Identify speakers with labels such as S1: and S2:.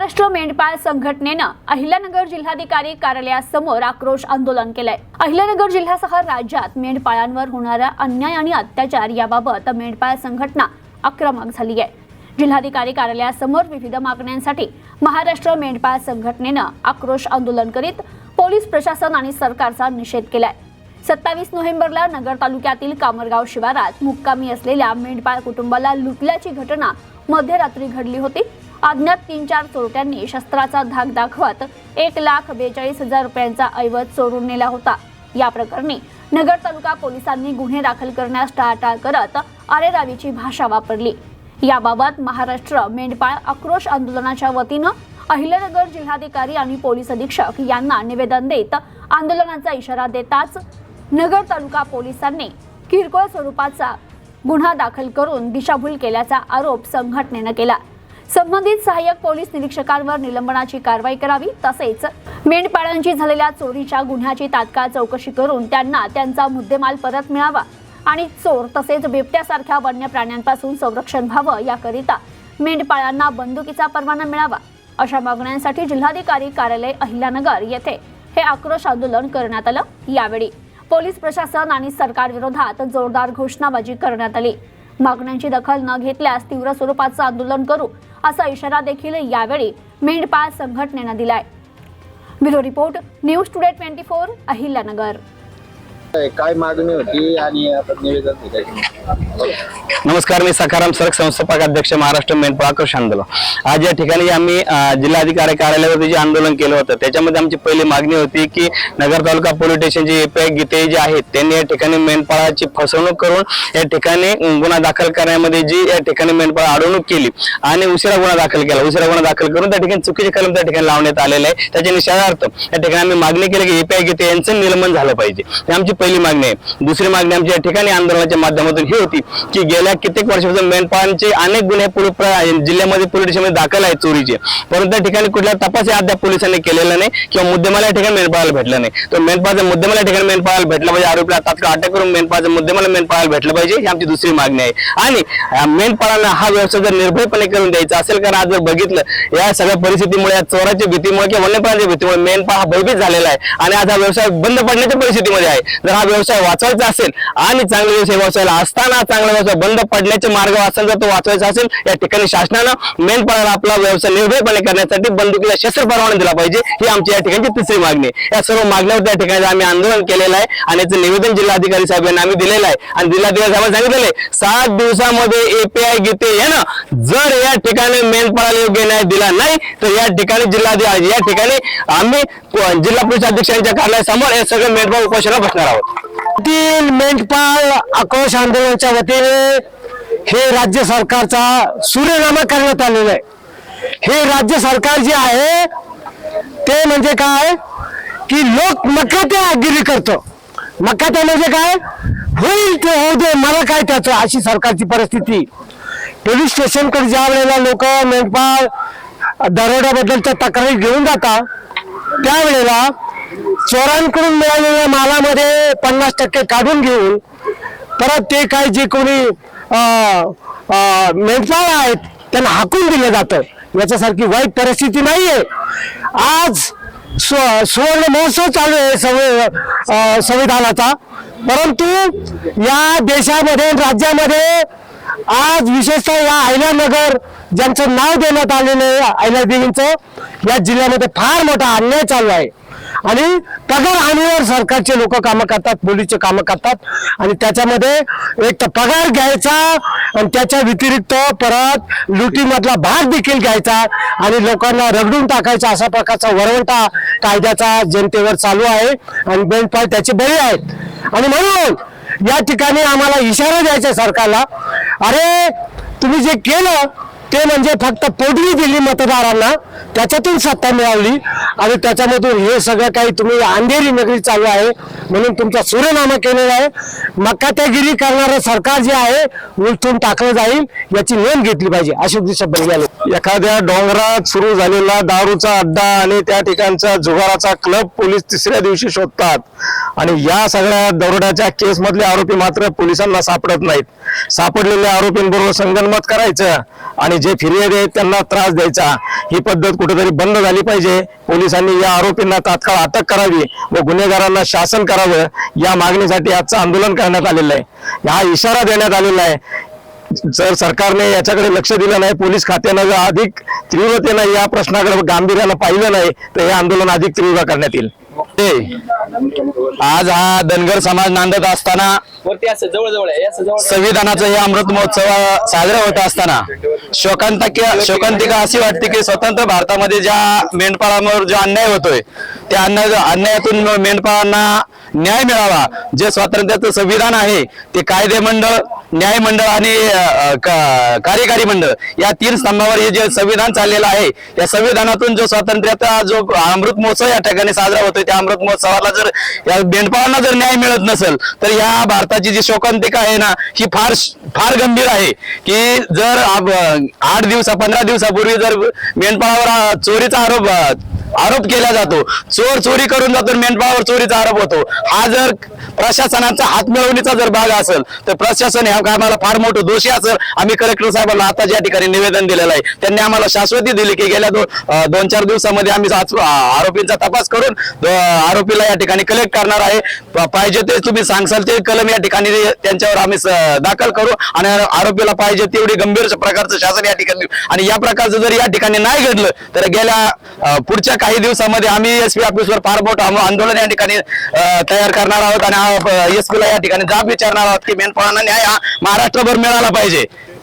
S1: महाराष्ट्र मेंढपाळ संघटनेनं अहिल्यानगर जिल्हाधिकारी कार्यालयासमोर आक्रोश आंदोलन केलंय। अहिल्यानगर जिल्ह्यासह राज्यात मेंढपाळांवर होणारा अन्याय आणि अत्याचार याबाबत मेंढपाळ संघटना आक्रमक झाली आहे। जिल्हाधिकारी कार्यालयासमोर विविध मागण्यांसाठी महाराष्ट्र मेंढपाळ संघटनेनं आक्रोश आंदोलन करीत पोलीस प्रशासन आणि सरकारचा निषेध केलाय। 27 नोव्हेंबरला नगर तालुक्यातील कामरगाव शिवारात मुक्कामी असलेल्या मेंढपाळ कुटुंबाला लुटल्याची घटना मध्यरात्री घडली होती। अज्ञात 3-4 चोरट्यांनी शस्त्राचा धाक दाखवत 1,42,000 रुपयांचा ऐवज चोरून नेला होता। या प्रकरणी नगर तालुका पोलिसांनी गुन्हे दाखल करण्यास टाळाटाळ करत अरेरावीची भाषा वापरली। याबाबत महाराष्ट्र मेंढपाळ आक्रोश आंदोलनाच्या वतीनं अहिल्यानगर जिल्हाधिकारी आणि पोलीस अधीक्षक यांना निवेदन देत आंदोलनाचा इशारा देताच नगर तालुका पोलिसांनी किरकोळ स्वरूपाचा गुन्हा दाखल करून दिशाभूल केल्याचा आरोप संघटनेने केला। संबंधित सहाय्यक पोलीस निरीक्षकांवर निलंबनाची कारवाई करावी, तसेच मेंढपाळांची झालेल्या चोरीच्या गुन्ह्याची तात्काळ चौकशी करून त्यांना त्यांचा मुद्देमाल परत मिळावा आणि चोर तसेच बिबट्यासारख्या वन्य प्राण्यांपासून संरक्षण व्हावं याकरिता मेंढपाळांना बंदुकीचा परवाना मिळावा अशा मागण्यांसाठी जिल्हाधिकारी कार्यालय अहिल्यानगर येथे हे आक्रोश आंदोलन करण्यात आलं। यावेळी पोलीस प्रशासन आणि सरकार विरोधात जोरदार घोषणाबाजी करण्यात आली। मागण्यांची दखल न घेतल्यास तीव्र स्वरूपाचं आंदोलन करू असा इशारा देखील यावेळी मेंढपाळ संघटनेने दिलाय। Bureau report, news today 24 Ahilyanagar.
S2: काय मागणी होती आणि आपण निवेदन दिले?
S3: नमस्कार, मी सखाराम सरक संस्थापक अध्यक्ष महाराष्ट्र मेंढपाळ आक्रोश आंदोलन। आज या ठिकाणी आम्ही जिल्हाधिकारी कार्यालयावरती जे आंदोलन केलं होतं त्याच्यामध्ये आमची पहिली मागणी होती की नगर तालुका पोलीस स्टेशनचे एपीआय गीते जे आहेत त्यांनी या ठिकाणी मेंढपाळाची फसवणूक करून या ठिकाणी गुन्हा दाखल करण्यामध्ये जी या ठिकाणी मेंढपाळ अडवणूक केली आणि उशिरा गुन्हा दाखल केला। उशिरा गुन्हा दाखल करून त्या ठिकाणी चुकीचे कलम त्या ठिकाणी लावण्यात आलेले आहे। त्याच्या निषेधार्थ या ठिकाणी आम्ही मागणी केली की एपीआय गीते यांचं निलंबन झालं पाहिजे। ही आमची पहिली मागणी आहे। दुसरी मागणी आमच्या या ठिकाणी आंदोलनाच्या माध्यमातून ही होती की गेल्या कित्येक वर्षापासून मेंढपाळांचे अनेक गुन्हे जिल्ह्यामध्ये पोलीस स्टेशनमध्ये दाखल आहेत चोरीचे, परंतु त्या ठिकाणी कुठला तपास अद्याप पोलिसांनी केलेला नाही किंवा मुद्देमाल या ठिकाणी मेंढपाळाला भेटला नाही। तो मेंढपाळाचा मुद्देमाल या ठिकाणी मेंढपाळाला भेटला पाहिजे, आरोपीला तात्काळ अटक करून मेंढपाळाचा मुद्देमाल मेंढपाळाला भेटला पाहिजे, ही आमची दुसरी मागणी आहे। आणि मेंढपाळांना हा व्यवसाय जर निर्भयपणे करून द्यायचा असेल, कारण आज जर बघितलं या सगळ्या परिस्थितीमुळे, या चोराच्या भीतीमुळे किंवा वन्यप्राण्यांच्या भीतीमुळे मेंढपाळ हा भयभीत झालेला आहे आणि आज हा व्यवसाय बंद पडण्याच्या परिस्थितीमध्ये आहे। जर हा व्यवसाय वाचवायचा असेल आणि चांगले व्यवसाय वाचवायला असताना चांगला व्यवसाय बंद पडण्याचे मार्ग असेल, जर तो वाचवायचा असेल, या ठिकाणी शासनानं मेंढपाळाला आपला व्यवसाय निर्भयपणे करण्यासाठी बंदुकीला शस्त्र परवाना दिला पाहिजे, ही आमची या ठिकाणी तिसरी मागणी आहे। या सर्व मागण्यावर त्या ठिकाणी आम्ही आंदोलन केलेलं आहे आणि याचं निवेदन जिल्हाधिकारी साहेबांना आम्ही दिलेलं आहे आणि जिल्हाधिकारी साहेबांनी सांगितलेलं आहे 7 दिवसामध्ये एपीआय गीते यानं जर या ठिकाणी मेंढपाळाला योग्य न्याय दिला नाही तर या ठिकाणी जिल्हाधिकारी या ठिकाणी आम्ही जिल्हा पोलीस अधीक्षकांच्या कार्यालयासमोर हे सगळं मेंढपाळ उपोषणाला बसणार आहोत।
S4: मेंढपाळ आक्रोश आंदोलनाच्या वतीने हे राज्य सरकारचा सूर्यनामा करण्यात आलेला आहे। हे राज्य सरकार जे आहे ते म्हणजे काय की लोक मक्कात्यागिरी करतो। मक्कात्या म्हणजे काय, होईल ते होऊ दे, मला काय त्याचं, अशी सरकारची परिस्थिती। पोलीस स्टेशनकडे ज्या वेळेला लोक मेंढपाळ दरोड्याबद्दलच्या तक्रारी घेऊन जातात त्यावेळेला चोरांकडून मिळालेल्या मालामध्ये 50% काढून घेऊन परत ते काय जे कोणी मेंढपाळ आहेत त्यांना हाकून दिलं जातं। याच्यासारखी वाईट परिस्थिती नाहीये। आज सुवर्ण महोत्सव चालू आहे संविधानाचा, परंतु या देशामध्ये राज्यामध्ये आज विशेषतः या अहिल्यानगर ज्यांचं नाव देण्यात आलेलं आहे अहिल्यादेवींचं, या जिल्ह्यामध्ये फार मोठा अन्याय चालू आहे आणि पगार हानीवर सरकारचे लोक कामं करतात, पोलीसचे कामं करतात आणि त्याच्यामध्ये एक तर पगार घ्यायचा आणि त्याच्या व्यतिरिक्त परत लुटीमधला भाग देखील घ्यायचा आणि लोकांना रगडून टाकायचा, असा प्रकारचा वरवंटा कायद्याचा जनतेवर चालू आहे आणि मेंढपाळ त्याचे बळी आहेत। आणि म्हणून या ठिकाणी आम्हाला इशारा द्यायचा सरकारला, अरे तुम्ही जे केलं ते म्हणजे फक्त पोटगी दिली मतदारांना, त्याच्यातून सत्ता मिळवली आणि त्याच्यामधून हे सगळं काही तुम्ही अंधेरी नगरी चालू आहे म्हणून तुमचा सूर्यनामा केलेला आहे। मक्कात्यागिरी करणारं सरकार जे आहे उलटून टाकलं जाईल, याची नोंद घेतली पाहिजे, अशी शब्द गेले।
S3: एखाद्या डोंगरात सुरू झालेला दारूचा अड्डा आणि त्या ठिकाणचा जुगाराचा क्लब पोलीस तिसऱ्या दिवशी शोधतात आणि या सगळ्या दरोड्याच्या केस मधले आरोपी मात्र पोलिसांना सापडत नाहीत। सापडलेल्या आरोपींबरोबर संगनमत करायचं आणि
S4: जे फिर्यादी आहेत त्यांना त्रास द्यायचा, ही पद्धत कुठेतरी बंद झाली पाहिजे. पोलिसांनी या आरोपींना तात्काळ अटक करावी व गुन्हेगारांना शासन करावं, या मागणीसाठी आजचं आंदोलन करण्यात आलेलं आहे. हा इशारा देण्यात आलेला आहे. जर सरकारने याच्याकडे लक्ष दिलं नाही, पोलीस खात्यानं जर अधिक तीव्रतेनं या प्रश्नाकडे गांभीर्यानं पाहिलं नाही, तर हे आंदोलन अधिक तीव्र करण्यात येईल.
S3: आज हा धनगर समाज नांदत असताना संविधानाचा हे अमृत महोत्सव साजरा होत असताना शोकांतिका अशी वाटते की स्वतंत्र भारतामध्ये ज्या मेंढपाळांवर जो अन्याय होतोय त्या अन्यायातून मेंढपाळांना न्याय मिळावा. जे स्वातंत्र्याचं संविधान आहे ते कायदे मंडळ, न्याय मंडळ आणि कार्यकारी मंडळ या 3 स्तंभावर हे जे संविधान चाललेलं आहे, त्या संविधानातून जो स्वातंत्र्याचा जो अमृत महोत्सव या ठिकाणी साजरा होतोय, त्या अमृत महोत्सवाला जर या मेंढपाळांना जर न्याय मिळत नसेल तर या भारताची जी शोकांतिका आहे ना, ही फार गंभीर आहे. की जर 15 दिवसापूर्वी जर मेंढपाळावर चोरीचा आरोप केला जातो, चोर चोरी करून जातो, मेंढपाळावर चोरीचा आरोप होतो. हा जर प्रशासनाचा हात मिळवणीचा जर भाग असेल तर प्रशासन ह्या कामाला फार मोठं दोषी असेल. आम्ही कलेक्टर साहेबांना आता ज्या ठिकाणी निवेदन दिलेलं आहे, त्यांनी आम्हाला शाश्वती दिली की गेल्या 2-4 दिवसामध्ये आम्ही आरोपींचा तपास करून आरोपीला या ठिकाणी कलेक्ट करणार आहे. पाहिजे ते तुम्ही सांगसाल ते कलम या ठिकाणी त्यांच्यावर आम्ही दाखल करू आणि आरोपीला पाहिजे तेवढी गंभीर प्रकारचं शासन या ठिकाणी. आणि या प्रकारचं जर या ठिकाणी नाही घडलं तर गेल्या पुढच्या काही दिवसामध्ये आम्ही एसपी ऑफिसवर फार मोठं आंदोलन या ठिकाणी तयार करणार आहोत आणि एसपीला या ठिकाणी जाब विचारणार आहोत की मेंढपाळांना न्याय हा महाराष्ट्रभर मिळाला पाहिजे.